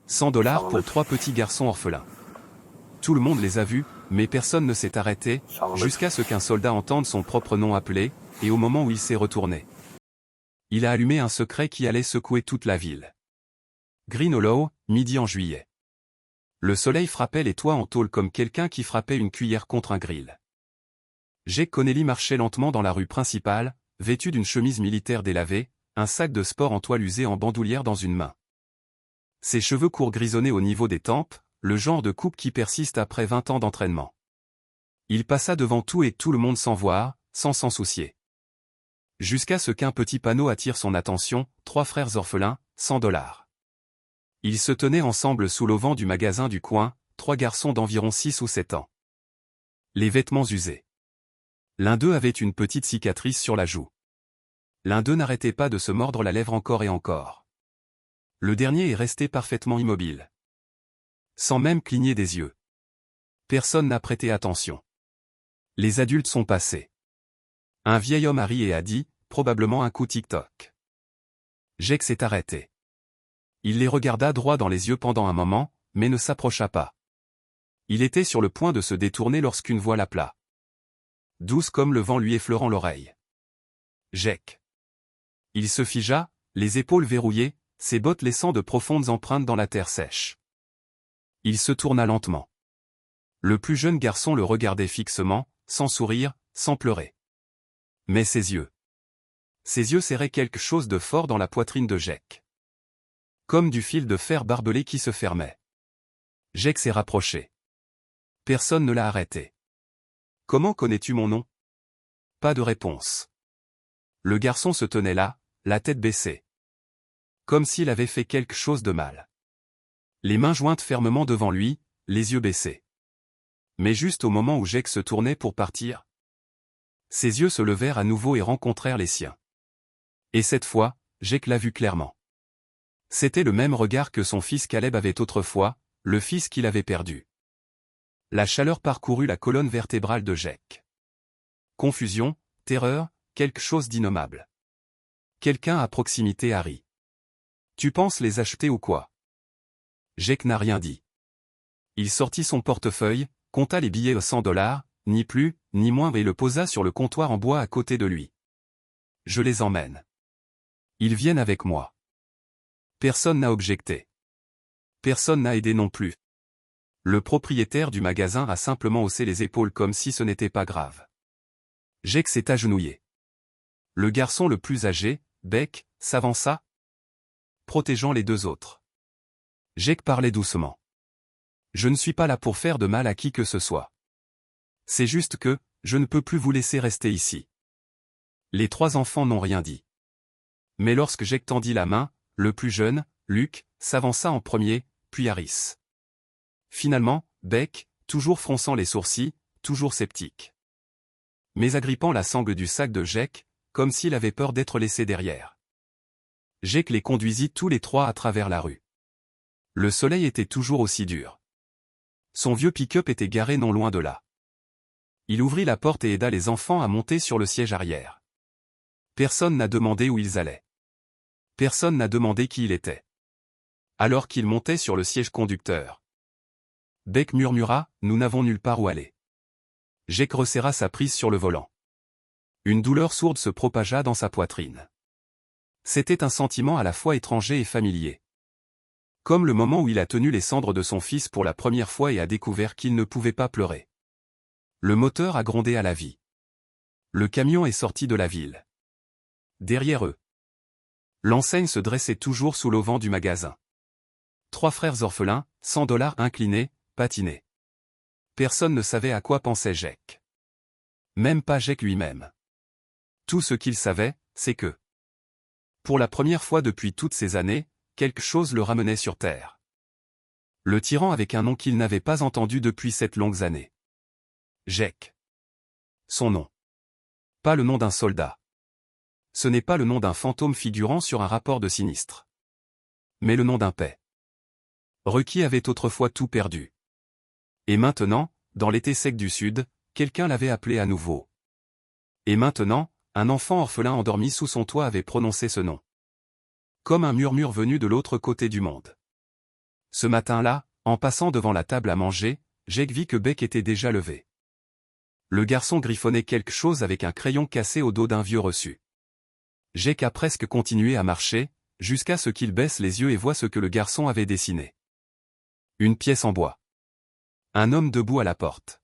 $100 pour 3 petits garçons orphelins. Tout le monde les a vus, mais personne ne s'est arrêté, jusqu'à ce qu'un soldat entende son propre nom appelé, et au moment où il s'est retourné. Il a allumé un secret qui allait secouer toute la ville. Green Hollow, midi en juillet. Le soleil frappait les toits en tôle comme quelqu'un qui frappait une cuillère contre un grill. Jake Connelly marchait lentement dans la rue principale, vêtu d'une chemise militaire délavée, un sac de sport en toile usé en bandoulière dans une main. Ses cheveux courts grisonnaient au niveau des tempes, le genre de coupe qui persiste après 20 ans d'entraînement. Il passa devant tout et tout le monde sans voir, sans s'en soucier. Jusqu'à ce qu'un petit panneau attire son attention, 3 frères orphelins, $100. Ils se tenaient ensemble sous l'auvent du magasin du coin, 3 garçons d'environ 6 ou 7 ans. Les vêtements usés. L'un d'eux avait une petite cicatrice sur la joue. L'un d'eux n'arrêtait pas de se mordre la lèvre encore et encore. Le dernier est resté parfaitement immobile. Sans même cligner des yeux. Personne n'a prêté attention. Les adultes sont passés. Un vieil homme a ri et a dit, probablement un coup TikTok. Jake s'est arrêté. Il les regarda droit dans les yeux pendant un moment, mais ne s'approcha pas. Il était sur le point de se détourner lorsqu'une voix l'appela. Douce comme le vent lui effleurant l'oreille. Jake. Il se figea, les épaules verrouillées, ses bottes laissant de profondes empreintes dans la terre sèche. Il se tourna lentement. Le plus jeune garçon le regardait fixement, sans sourire, sans pleurer. Mais ses yeux. Ses yeux serraient quelque chose de fort dans la poitrine de Jake. Comme du fil de fer barbelé qui se fermait. Jake s'est rapproché. Personne ne l'a arrêté. Comment connais-tu mon nom? Pas de réponse. Le garçon se tenait là, la tête baissée. Comme s'il avait fait quelque chose de mal. Les mains jointes fermement devant lui, les yeux baissés. Mais juste au moment où Jake se tournait pour partir, ses yeux se levèrent à nouveau et rencontrèrent les siens. Et cette fois, Jake l'a vu clairement. C'était le même regard que son fils Caleb avait autrefois, le fils qu'il avait perdu. La chaleur parcourut la colonne vertébrale de Jake. Confusion, terreur, quelque chose d'innommable. Quelqu'un à proximité a ri. Tu penses les acheter ou quoi? Jake n'a rien dit. Il sortit son portefeuille, compta les billets aux $100, ni plus, ni moins et le posa sur le comptoir en bois à côté de lui. Je les emmène. Ils viennent avec moi. Personne n'a objecté. Personne n'a aidé non plus. Le propriétaire du magasin a simplement haussé les épaules comme si ce n'était pas grave. Jake s'est agenouillé. Le garçon le plus âgé, Beck, s'avança, protégeant les deux autres. Jake parlait doucement. Je ne suis pas là pour faire de mal à qui que ce soit. C'est juste que, je ne peux plus vous laisser rester ici. Les 3 enfants n'ont rien dit. Mais lorsque Jake tendit la main, le plus jeune, Luke, s'avança en premier, puis Harris. Finalement, Beck, toujours fronçant les sourcils, toujours sceptique. Mais agrippant la sangle du sac de Jake, comme s'il avait peur d'être laissé derrière. Jake les conduisit tous les 3 à travers la rue. Le soleil était toujours aussi dur. Son vieux pick-up était garé non loin de là. Il ouvrit la porte et aida les enfants à monter sur le siège arrière. Personne n'a demandé où ils allaient. Personne n'a demandé qui il était. Alors qu'ils montaient sur le siège conducteur. Beck murmura, nous n'avons nulle part où aller. Jake resserra sa prise sur le volant. Une douleur sourde se propagea dans sa poitrine. C'était un sentiment à la fois étranger et familier. Comme le moment où il a tenu les cendres de son fils pour la première fois et a découvert qu'il ne pouvait pas pleurer. Le moteur a grondé à la vie. Le camion est sorti de la ville. Derrière eux. L'enseigne se dressait toujours sous l'auvent du magasin. 3 frères orphelins, $100 inclinés, patinaient. Personne ne savait à quoi pensait Jake. Même pas Jake lui-même. Tout ce qu'il savait, c'est que, pour la première fois depuis toutes ces années, quelque chose le ramenait sur terre. Le tyran avec un nom qu'il n'avait pas entendu depuis 7 longues années. Jake. Son nom. Pas le nom d'un soldat. Ce n'est pas le nom d'un fantôme figurant sur un rapport de sinistre. Mais le nom d'un paix. Rucky avait autrefois tout perdu. Et maintenant, dans l'été sec du Sud, quelqu'un l'avait appelé à nouveau. Et maintenant, un enfant orphelin endormi sous son toit avait prononcé ce nom. Comme un murmure venu de l'autre côté du monde. Ce matin-là, en passant devant la table à manger, Jake vit que Beck était déjà levé. Le garçon griffonnait quelque chose avec un crayon cassé au dos d'un vieux reçu. Jake a presque continué à marcher, jusqu'à ce qu'il baisse les yeux et voit ce que le garçon avait dessiné. Une pièce en bois. Un homme debout à la porte.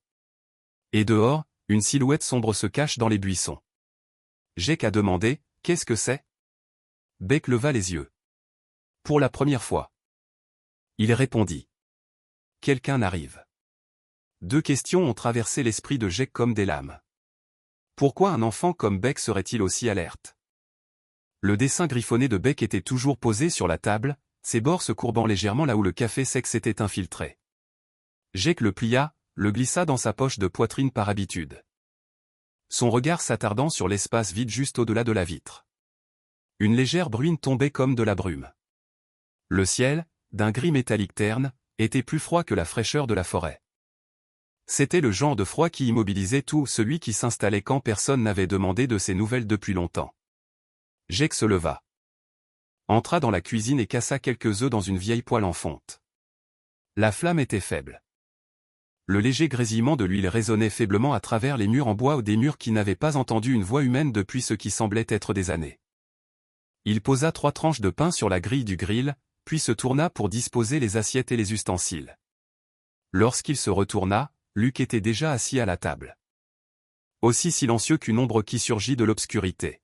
Et dehors, une silhouette sombre se cache dans les buissons. Jake a demandé « Qu'est-ce que c'est ?» Beck leva les yeux. Pour la première fois. Il répondit. Quelqu'un arrive. Deux questions ont traversé l'esprit de Jake comme des lames. Pourquoi un enfant comme Beck serait-il aussi alerte? Le dessin griffonné de Beck était toujours posé sur la table, ses bords se courbant légèrement là où le café sec s'était infiltré. Jake le plia, le glissa dans sa poche de poitrine par habitude. Son regard s'attardant sur l'espace vide juste au-delà de la vitre. Une légère bruine tombait comme de la brume. Le ciel, d'un gris métallique terne, était plus froid que la fraîcheur de la forêt. C'était le genre de froid qui immobilisait tout celui qui s'installait quand personne n'avait demandé de ses nouvelles depuis longtemps. Jake se leva. Entra dans la cuisine et cassa quelques œufs dans une vieille poêle en fonte. La flamme était faible. Le léger grésillement de l'huile résonnait faiblement à travers les murs en bois ou des murs qui n'avaient pas entendu une voix humaine depuis ce qui semblait être des années. Il posa 3 tranches de pain sur la grille du grill, puis se tourna pour disposer les assiettes et les ustensiles. Lorsqu'il se retourna, Luke était déjà assis à la table. Aussi silencieux qu'une ombre qui surgit de l'obscurité.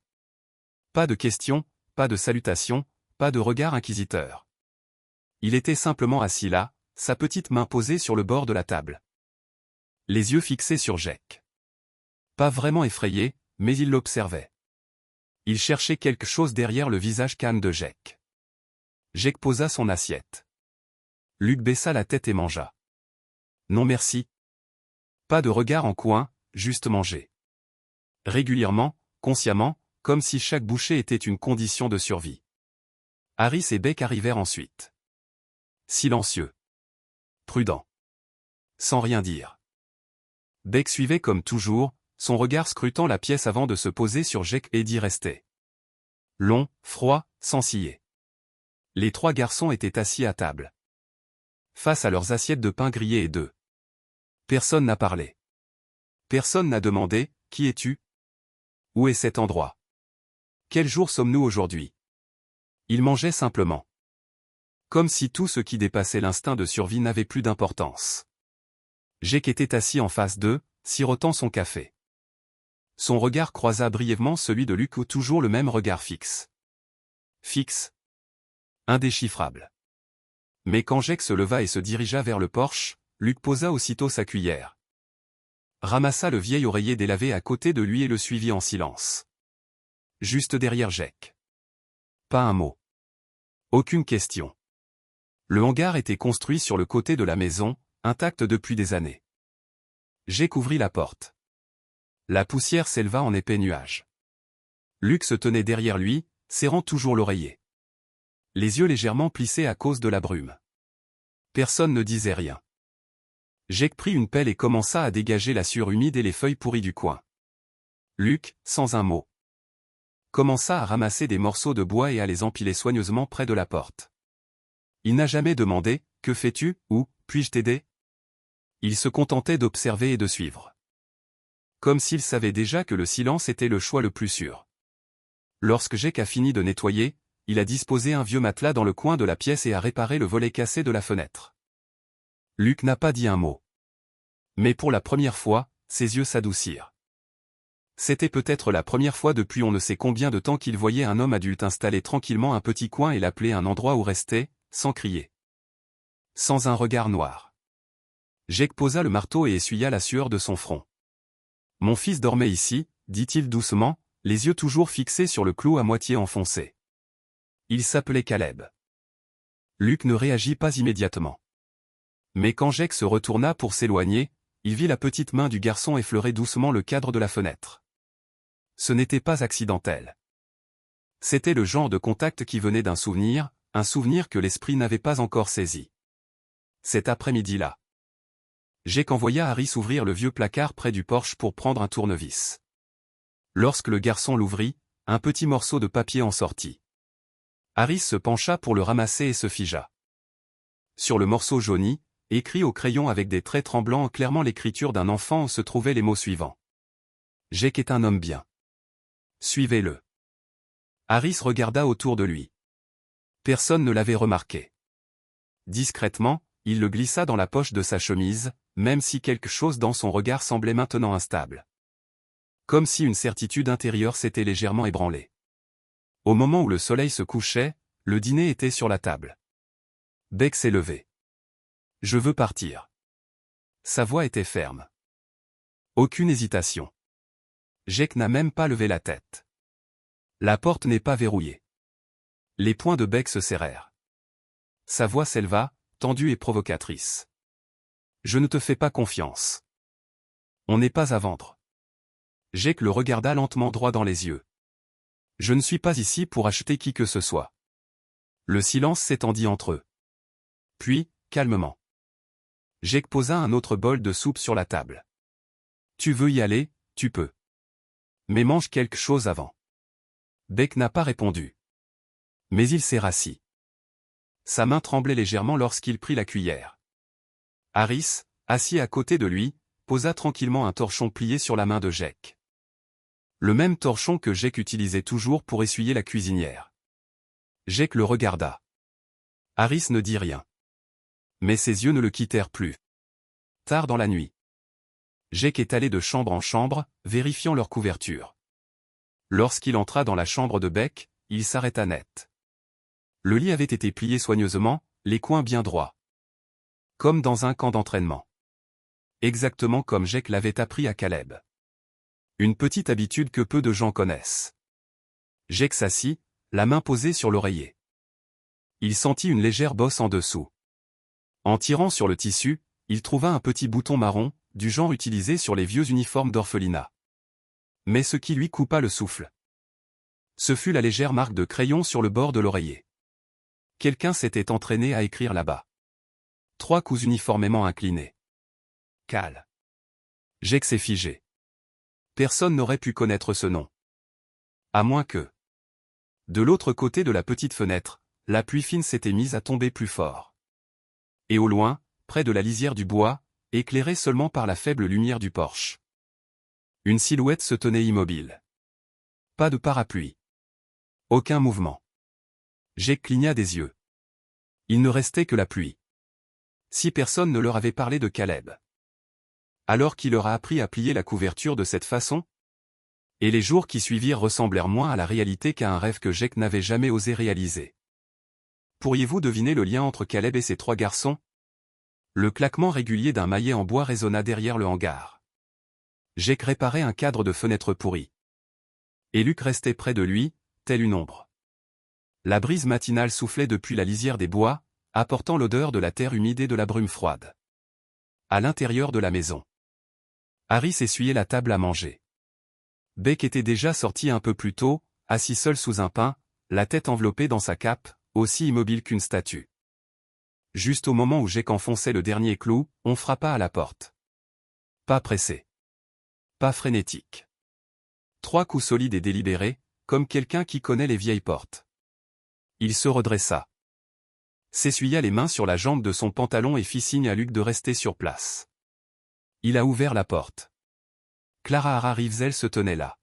Pas de questions, pas de salutations, pas de regard inquisiteur. Il était simplement assis là, sa petite main posée sur le bord de la table. Les yeux fixés sur Jake. Pas vraiment effrayé, mais il l'observait. Il cherchait quelque chose derrière le visage calme de Jake. Jake posa son assiette. Luke baissa la tête et mangea. Non merci. Pas de regard en coin, juste manger. Régulièrement, consciemment, comme si chaque bouchée était une condition de survie. Harris et Beck arrivèrent ensuite. Silencieux. Prudent. Sans rien dire. Beck suivait comme toujours, son regard scrutant la pièce avant de se poser sur Jake et d'y rester. Long, froid, sans ciller. Les 3 garçons étaient assis à table. Face à leurs assiettes de pain grillé et d'œufs. Personne n'a parlé. Personne n'a demandé « Qui es-tu ? Où est cet endroit ? Quel jour sommes-nous aujourd'hui ?» Ils mangeaient simplement. Comme si tout ce qui dépassait l'instinct de survie n'avait plus d'importance. Jake était assis en face d'eux, sirotant son café. Son regard croisa brièvement celui de Luke, toujours le même regard fixe. Fixe. Indéchiffrable. Mais quand Jake se leva et se dirigea vers le porche, Luke posa aussitôt sa cuillère. Ramassa le vieil oreiller délavé à côté de lui et le suivit en silence. Juste derrière Jake. Pas un mot. Aucune question. Le hangar était construit sur le côté de la maison, intact depuis des années. Jake ouvrit la porte. La poussière s'éleva en épais nuages. Luke se tenait derrière lui, serrant toujours l'oreiller. Les yeux légèrement plissés à cause de la brume. Personne ne disait rien. Jake prit une pelle et commença à dégager la sueur humide et les feuilles pourries du coin. Luke, sans un mot, commença à ramasser des morceaux de bois et à les empiler soigneusement près de la porte. Il n'a jamais demandé « Que fais-tu » ou « Puis-je t'aider ?» Il se contentait d'observer et de suivre. Comme s'il savait déjà que le silence était le choix le plus sûr. Lorsque Jake a fini de nettoyer, il a disposé un vieux matelas dans le coin de la pièce et a réparé le volet cassé de la fenêtre. Luke n'a pas dit un mot. Mais pour la première fois, ses yeux s'adoucirent. C'était peut-être la première fois depuis on ne sait combien de temps qu'il voyait un homme adulte installer tranquillement un petit coin et l'appeler un endroit où rester, sans crier. Sans un regard noir. Jake posa le marteau et essuya la sueur de son front. Mon fils dormait ici, dit-il doucement, les yeux toujours fixés sur le clou à moitié enfoncé. Il s'appelait Caleb. Luke ne réagit pas immédiatement. Mais quand Jake se retourna pour s'éloigner, il vit la petite main du garçon effleurer doucement le cadre de la fenêtre. Ce n'était pas accidentel. C'était le genre de contact qui venait d'un souvenir, un souvenir que l'esprit n'avait pas encore saisi. Cet après-midi-là. Jake envoya Harris ouvrir le vieux placard près du porche pour prendre un tournevis. Lorsque le garçon l'ouvrit, un petit morceau de papier en sortit. Harris se pencha pour le ramasser et se figea. Sur le morceau jauni, écrit au crayon avec des traits tremblants clairement l'écriture d'un enfant, se trouvaient les mots suivants. Jake est un homme bien. Suivez-le. Harris regarda autour de lui. Personne ne l'avait remarqué. Discrètement, il le glissa dans la poche de sa chemise, même si quelque chose dans son regard semblait maintenant instable. Comme si une certitude intérieure s'était légèrement ébranlée. Au moment où le soleil se couchait, le dîner était sur la table. Beck s'est levé. Je veux partir. Sa voix était ferme. Aucune hésitation. Jake n'a même pas levé la tête. La porte n'est pas verrouillée. Les poings de Beck se serrèrent. Sa voix s'éleva, tendue et provocatrice. Je ne te fais pas confiance. On n'est pas à vendre. Jake le regarda lentement droit dans les yeux. Je ne suis pas ici pour acheter qui que ce soit. Le silence s'étendit entre eux. Puis, calmement. Jake posa un autre bol de soupe sur la table. Tu veux y aller, tu peux. Mais mange quelque chose avant. Beck n'a pas répondu. Mais il s'est rassis. Sa main tremblait légèrement lorsqu'il prit la cuillère. Harris, assis à côté de lui, posa tranquillement un torchon plié sur la main de Jake. Le même torchon que Jake utilisait toujours pour essuyer la cuisinière. Jake le regarda. Harris ne dit rien. Mais ses yeux ne le quittèrent plus. Tard dans la nuit. Jake est allé de chambre en chambre, vérifiant leur couverture. Lorsqu'il entra dans la chambre de Beck, il s'arrêta net. Le lit avait été plié soigneusement, les coins bien droits. Comme dans un camp d'entraînement. Exactement comme Jake l'avait appris à Caleb. Une petite habitude que peu de gens connaissent. Jake s'assit, la main posée sur l'oreiller. Il sentit une légère bosse en dessous. En tirant sur le tissu, il trouva un petit bouton marron, du genre utilisé sur les vieux uniformes d'orphelinat. Mais ce qui lui coupa le souffle. Ce fut la légère marque de crayon sur le bord de l'oreiller. Quelqu'un s'était entraîné à écrire là-bas. 3 coups uniformément inclinés. Cal. Jake s'est figé. Personne n'aurait pu connaître ce nom. À moins que... De l'autre côté de la petite fenêtre, la pluie fine s'était mise à tomber plus fort. Et au loin, près de la lisière du bois, éclairée seulement par la faible lumière du porche. Une silhouette se tenait immobile. Pas de parapluie. Aucun mouvement. Jake cligna des yeux. Il ne restait que la pluie. Si personne ne leur avait parlé de Caleb. Alors qui leur a appris à plier la couverture de cette façon? Et les jours qui suivirent ressemblèrent moins à la réalité qu'à un rêve que Jake n'avait jamais osé réaliser. Pourriez-vous deviner le lien entre Caleb et ces 3 garçons? Le claquement régulier d'un maillet en bois résonna derrière le hangar. Jake réparait un cadre de fenêtre pourri. Et Luke restait près de lui, telle une ombre. La brise matinale soufflait depuis la lisière des bois, apportant l'odeur de la terre humide et de la brume froide. À l'intérieur de la maison. Harris essuyait la table à manger. Beck était déjà sorti un peu plus tôt, assis seul sous un pin, la tête enveloppée dans sa cape, aussi immobile qu'une statue. Juste au moment où Jake enfonçait le dernier clou, on frappa à la porte. Pas pressé. Pas frénétique. 3 coups solides et délibérés, comme quelqu'un qui connaît les vieilles portes. Il se redressa. S'essuya les mains sur la jambe de son pantalon et fit signe à Luke de rester sur place. Il a ouvert la porte. Clara Hara Rivesel se tenait là.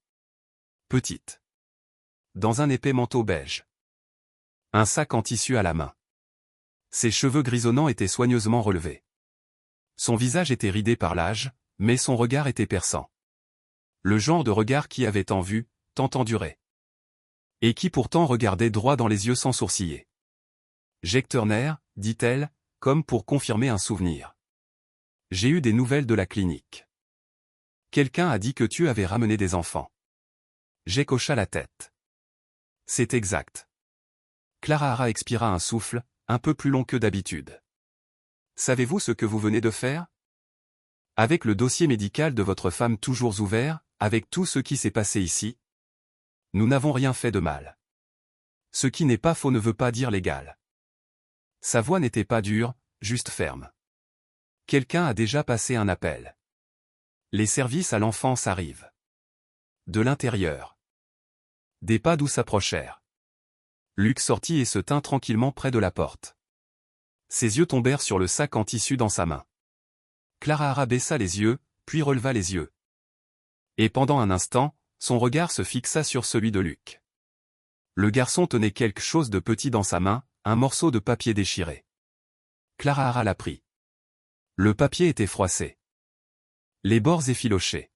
Petite. Dans un épais manteau beige. Un sac en tissu à la main. Ses cheveux grisonnants étaient soigneusement relevés. Son visage était ridé par l'âge, mais son regard était perçant. Le genre de regard qui avait tant vu, tant enduré. Et qui pourtant regardait droit dans les yeux sans sourciller. Jake Turner, dit-elle, comme pour confirmer un souvenir. J'ai eu des nouvelles de la clinique. Quelqu'un a dit que tu avais ramené des enfants. Jake hocha la tête. C'est exact. Clara Hara expira un souffle, un peu plus long que d'habitude. Savez-vous ce que vous venez de faire? Avec le dossier médical de votre femme toujours ouvert, avec tout ce qui s'est passé ici? Nous n'avons rien fait de mal. Ce qui n'est pas faux ne veut pas dire légal. Sa voix n'était pas dure, juste ferme. Quelqu'un a déjà passé un appel. Les services à l'enfance arrivent. De l'intérieur. Des pas doux s'approchèrent. Luke sortit et se tint tranquillement près de la porte. Ses yeux tombèrent sur le sac en tissu dans sa main. Clara Hara baissa les yeux, puis releva les yeux. Et pendant un instant, son regard se fixa sur celui de Luc. Le garçon tenait quelque chose de petit dans sa main, un morceau de papier déchiré. Clara Hara la prit. Le papier était froissé. Les bords effilochés.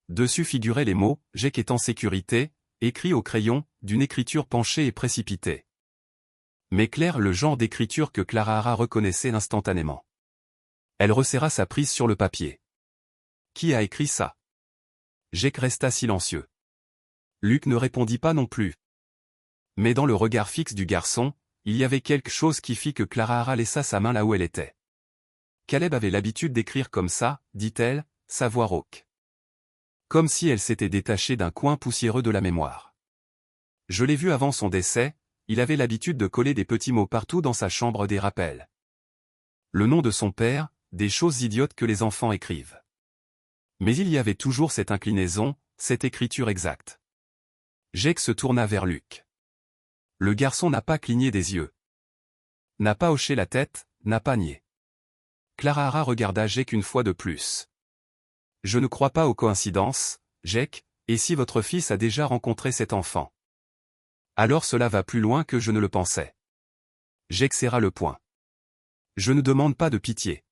Dessus figuraient les mots « Jake est en sécurité », écrits au crayon, d'une écriture penchée et précipitée. Mais clair, le genre d'écriture que Clara Hara reconnaissait instantanément. Elle resserra sa prise sur le papier. Qui a écrit ça? Jake resta silencieux. Luc ne répondit pas non plus. Mais dans le regard fixe du garçon, il y avait quelque chose qui fit que Clara Hara laissa sa main là où elle était. Caleb avait l'habitude d'écrire comme ça, dit-elle, sa voix rauque. Comme si elle s'était détachée d'un coin poussiéreux de la mémoire. Je l'ai vu avant son décès, il avait l'habitude de coller des petits mots partout dans sa chambre, des rappels. Le nom de son père, des choses idiotes que les enfants écrivent. Mais il y avait toujours cette inclinaison, cette écriture exacte. Jake se tourna vers Luc. Le garçon n'a pas cligné des yeux. N'a pas hoché la tête, n'a pas nié. Clara Hara regarda Jake une fois de plus. Je ne crois pas aux coïncidences, Jake, et si votre fils a déjà rencontré cet enfant? Alors cela va plus loin que je ne le pensais. Jake serra le poing. Je ne demande pas de pitié.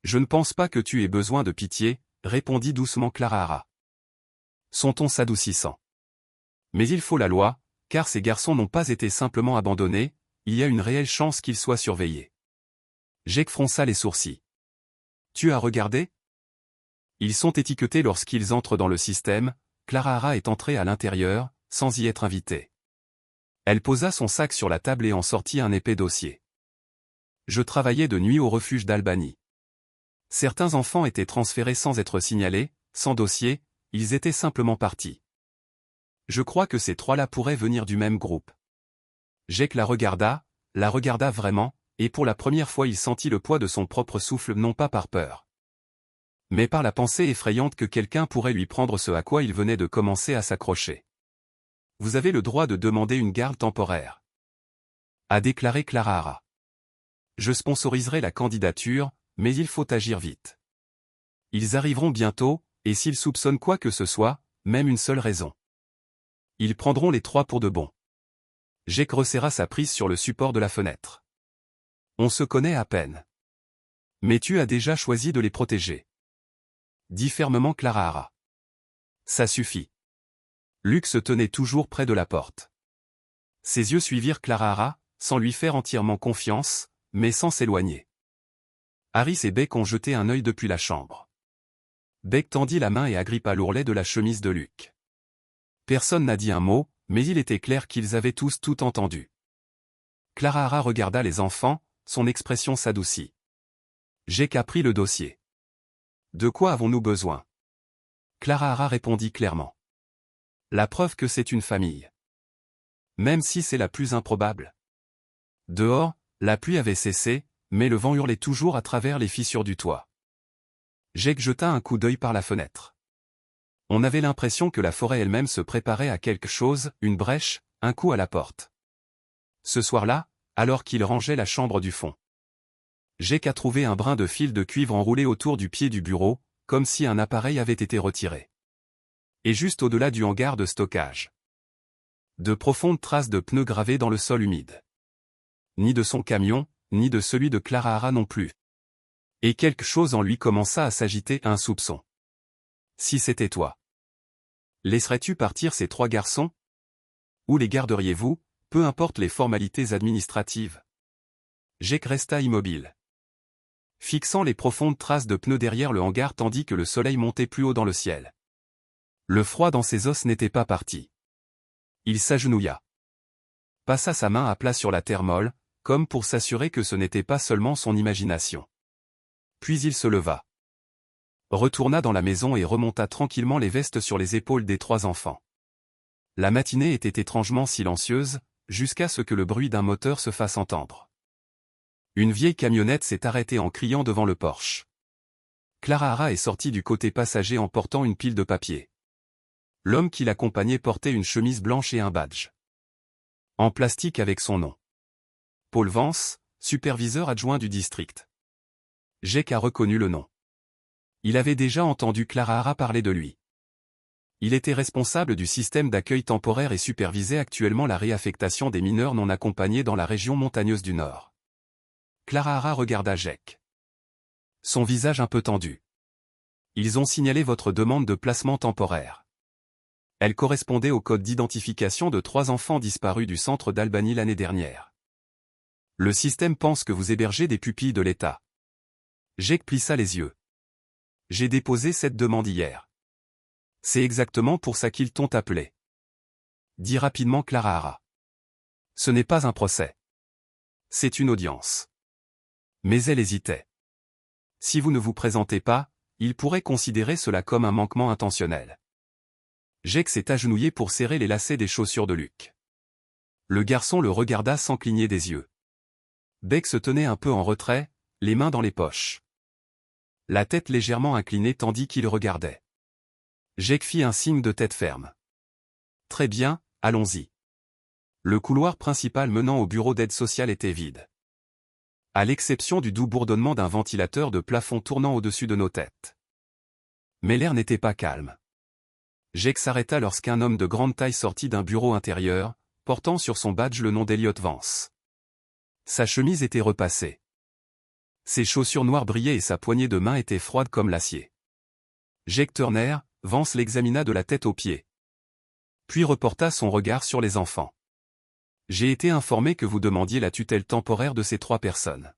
Je ne pense pas que tu aies besoin de pitié, répondit doucement Clara Hara. Son ton s'adoucissant. Mais il faut la loi, car ces garçons n'ont pas été simplement abandonnés, il y a une réelle chance qu'ils soient surveillés. Jake fronça les sourcils. Tu as regardé? Ils sont étiquetés lorsqu'ils entrent dans le système. Clara Hara est entrée à l'intérieur, sans y être invitée. Elle posa son sac sur la table et en sortit un épais dossier. Je travaillais de nuit au refuge d'Albany. Certains enfants étaient transférés sans être signalés, sans dossier, ils étaient simplement partis. Je crois que ces trois-là pourraient venir du même groupe. Jake la regarda vraiment, et pour la première fois il sentit le poids de son propre souffle, non pas par peur, mais par la pensée effrayante que quelqu'un pourrait lui prendre ce à quoi il venait de commencer à s'accrocher. Vous avez le droit de demander une garde temporaire, a déclaré Clara Hara. Je sponsoriserai la candidature, mais il faut agir vite. Ils arriveront bientôt, et s'ils soupçonnent quoi que ce soit, même une seule raison, ils prendront les trois pour de bon. Jake resserra sa prise sur le support de la fenêtre. On se connaît à peine. Mais tu as déjà choisi de les protéger, dit fermement Clara Hara. Ça suffit. Luc se tenait toujours près de la porte. Ses yeux suivirent Clara Hara, sans lui faire entièrement confiance, mais sans s'éloigner. Harris et Beck ont jeté un œil depuis la chambre. Beck tendit la main et agrippa l'ourlet de la chemise de Luc. Personne n'a dit un mot, mais il était clair qu'ils avaient tous tout entendu. Clara Hara regarda les enfants, son expression s'adoucit. Jake a pris le dossier. De quoi avons-nous besoin? Clara Hara répondit clairement. La preuve que c'est une famille. Même si c'est la plus improbable. Dehors, la pluie avait cessé, mais le vent hurlait toujours à travers les fissures du toit. Jake jeta un coup d'œil par la fenêtre. On avait l'impression que la forêt elle-même se préparait à quelque chose, une brèche, un coup à la porte. Ce soir-là, alors qu'il rangeait la chambre du fond, Jake a trouvé un brin de fil de cuivre enroulé autour du pied du bureau, comme si un appareil avait été retiré. Et juste au-delà du hangar de stockage, de profondes traces de pneus gravés dans le sol humide. Ni de son camion, ni de celui de Clara Hara non plus. Et quelque chose en lui commença à s'agiter, un soupçon. Si c'était toi, laisserais-tu partir ces trois garçons? Ou les garderiez-vous, peu importe les formalités administratives? Jake resta immobile, fixant les profondes traces de pneus derrière le hangar tandis que le soleil montait plus haut dans le ciel. Le froid dans ses os n'était pas parti. Il s'agenouilla, passa sa main à plat sur la terre molle, comme pour s'assurer que ce n'était pas seulement son imagination. Puis il se leva, retourna dans la maison et remonta tranquillement les vestes sur les épaules des trois enfants. La matinée était étrangement silencieuse, jusqu'à ce que le bruit d'un moteur se fasse entendre. Une vieille camionnette s'est arrêtée en criant devant le porche. Clara Hara est sortie du côté passager en portant une pile de papier. L'homme qui l'accompagnait portait une chemise blanche et un badge en plastique avec son nom. Paul Vance, superviseur adjoint du district. Jake a reconnu le nom. Il avait déjà entendu Clara Hara parler de lui. Il était responsable du système d'accueil temporaire et supervisait actuellement la réaffectation des mineurs non accompagnés dans la région montagneuse du Nord. Clara Hara regarda Jake. Son visage un peu tendu. Ils ont signalé votre demande de placement temporaire. Elle correspondait au code d'identification de 3 enfants disparus du centre d'Albany l'année dernière. Le système pense que vous hébergez des pupilles de l'État. Jake plissa les yeux. J'ai déposé cette demande hier. C'est exactement pour ça qu'ils t'ont appelé. Dit rapidement Clara Hara. Ce n'est pas un procès. C'est une audience. Mais elle hésitait. Si vous ne vous présentez pas, il pourrait considérer cela comme un manquement intentionnel. Jake s'est agenouillé pour serrer les lacets des chaussures de Luke. Le garçon le regarda sans cligner des yeux. Beck se tenait un peu en retrait, les mains dans les poches. La tête légèrement inclinée tandis qu'il regardait. Jake fit un signe de tête ferme. Très bien, allons-y. Le couloir principal menant au bureau d'aide sociale était vide. À l'exception du doux bourdonnement d'un ventilateur de plafond tournant au-dessus de nos têtes. Mais l'air n'était pas calme. Jake s'arrêta lorsqu'un homme de grande taille sortit d'un bureau intérieur, portant sur son badge le nom d'Elliot Vance. Sa chemise était repassée. Ses chaussures noires brillaient et sa poignée de main était froide comme l'acier. Jake Turner, Vance l'examina de la tête aux pieds. Puis reporta son regard sur les enfants. J'ai été informé que vous demandiez la tutelle temporaire de ces 3 personnes.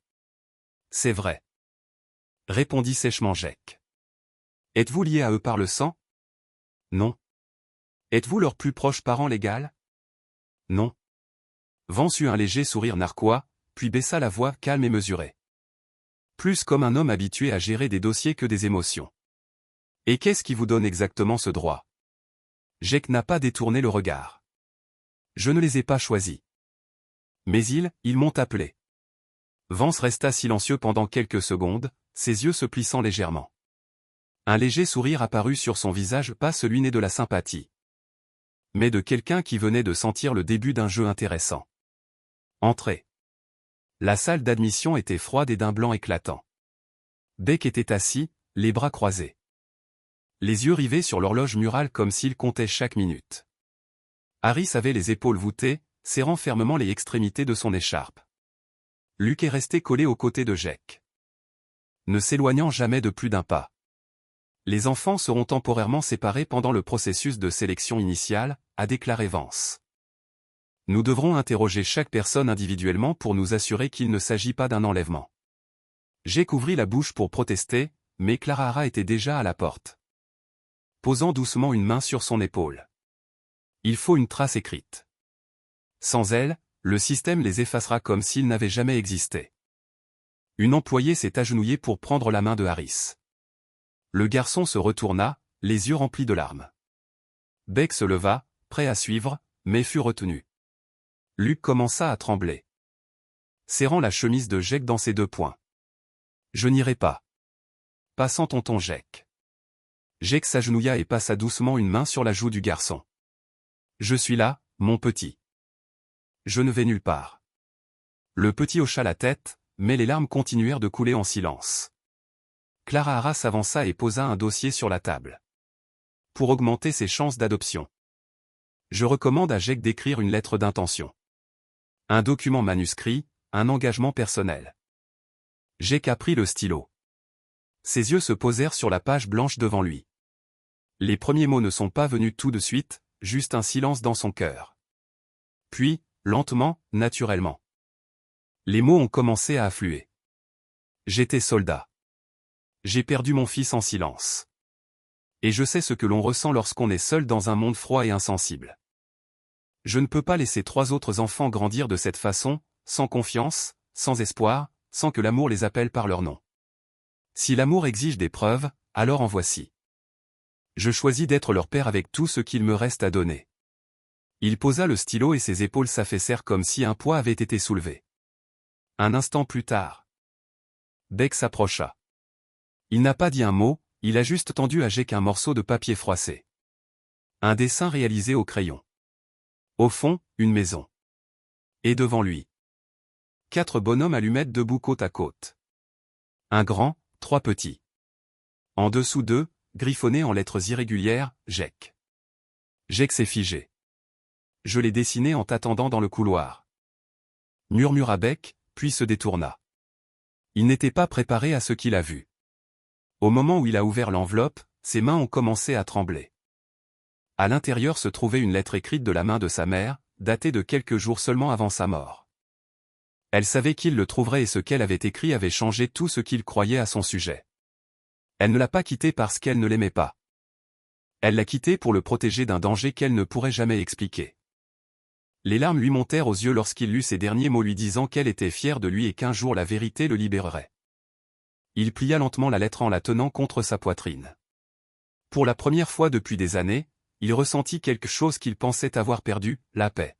C'est vrai. Répondit sèchement Jake. Êtes-vous lié à eux par le sang? Non. Êtes-vous leur plus proche parent légal? Non. Vance eut un léger sourire narquois, puis baissa la voix calme et mesurée. Plus comme un homme habitué à gérer des dossiers que des émotions. Et qu'est-ce qui vous donne exactement ce droit? Jake n'a pas détourné le regard. Je ne les ai pas choisis. Mais ils m'ont appelé. Vance resta silencieux pendant quelques secondes, ses yeux se plissant légèrement. Un léger sourire apparut sur son visage, pas celui né de la sympathie. Mais de quelqu'un qui venait de sentir le début d'un jeu intéressant. Entrez. La salle d'admission était froide et d'un blanc éclatant. Beck était assis, les bras croisés. Les yeux rivés sur l'horloge murale comme s'il comptait chaque minute. Harris avait les épaules voûtées, serrant fermement les extrémités de son écharpe. Luke est resté collé aux côtés de Jake. Ne s'éloignant jamais de plus d'un pas. Les enfants seront temporairement séparés pendant le processus de sélection initiale, a déclaré Vance. Nous devrons interroger chaque personne individuellement pour nous assurer qu'il ne s'agit pas d'un enlèvement. Jake ouvrit la bouche pour protester, mais Clara Hara était déjà à la porte. Posant doucement une main sur son épaule. Il faut une trace écrite. Sans elle, le système les effacera comme s'ils n'avaient jamais existé. Une employée s'est agenouillée pour prendre la main de Harris. Le garçon se retourna, les yeux remplis de larmes. Beck se leva, prêt à suivre, mais fut retenu. Luke commença à trembler. Serrant la chemise de Jake dans ses 2 poings. Je n'irai pas. Passant tonton Jake. Jake s'agenouilla et passa doucement une main sur la joue du garçon. Je suis là, mon petit. Je ne vais nulle part. Le petit hocha la tête, mais les larmes continuèrent de couler en silence. Clara Hara s'avança et posa un dossier sur la table. Pour augmenter ses chances d'adoption. Je recommande à Jake d'écrire une lettre d'intention. Un document manuscrit, un engagement personnel. Jake a pris le stylo. Ses yeux se posèrent sur la page blanche devant lui. Les premiers mots ne sont pas venus tout de suite, juste un silence dans son cœur. Puis, lentement, naturellement. Les mots ont commencé à affluer. J'étais soldat. J'ai perdu mon fils en silence. Et je sais ce que l'on ressent lorsqu'on est seul dans un monde froid et insensible. Je ne peux pas laisser 3 autres enfants grandir de cette façon, sans confiance, sans espoir, sans que l'amour les appelle par leur nom. Si l'amour exige des preuves, alors en voici. Je choisis d'être leur père avec tout ce qu'il me reste à donner. Il posa le stylo et ses épaules s'affaissèrent comme si un poids avait été soulevé. Un instant plus tard. Beck s'approcha. Il n'a pas dit un mot, il a juste tendu à Jake un morceau de papier froissé. Un dessin réalisé au crayon. Au fond, une maison. Et devant lui. 4 bonhommes allumettes debout côte à côte. Un grand, 3 petits. En dessous d'eux, griffonné en lettres irrégulières, Jek. Jek s'est figé. Je l'ai dessiné en t'attendant dans le couloir. Murmura Beck, puis se détourna. Il n'était pas préparé à ce qu'il a vu. Au moment où il a ouvert l'enveloppe, ses mains ont commencé à trembler. À l'intérieur se trouvait une lettre écrite de la main de sa mère, datée de quelques jours seulement avant sa mort. Elle savait qu'il le trouverait et ce qu'elle avait écrit avait changé tout ce qu'il croyait à son sujet. Elle ne l'a pas quitté parce qu'elle ne l'aimait pas. Elle l'a quitté pour le protéger d'un danger qu'elle ne pourrait jamais expliquer. Les larmes lui montèrent aux yeux lorsqu'il lut ces derniers mots lui disant qu'elle était fière de lui et qu'un jour la vérité le libérerait. Il plia lentement la lettre en la tenant contre sa poitrine. Pour la première fois depuis des années, il ressentit quelque chose qu'il pensait avoir perdu, la paix.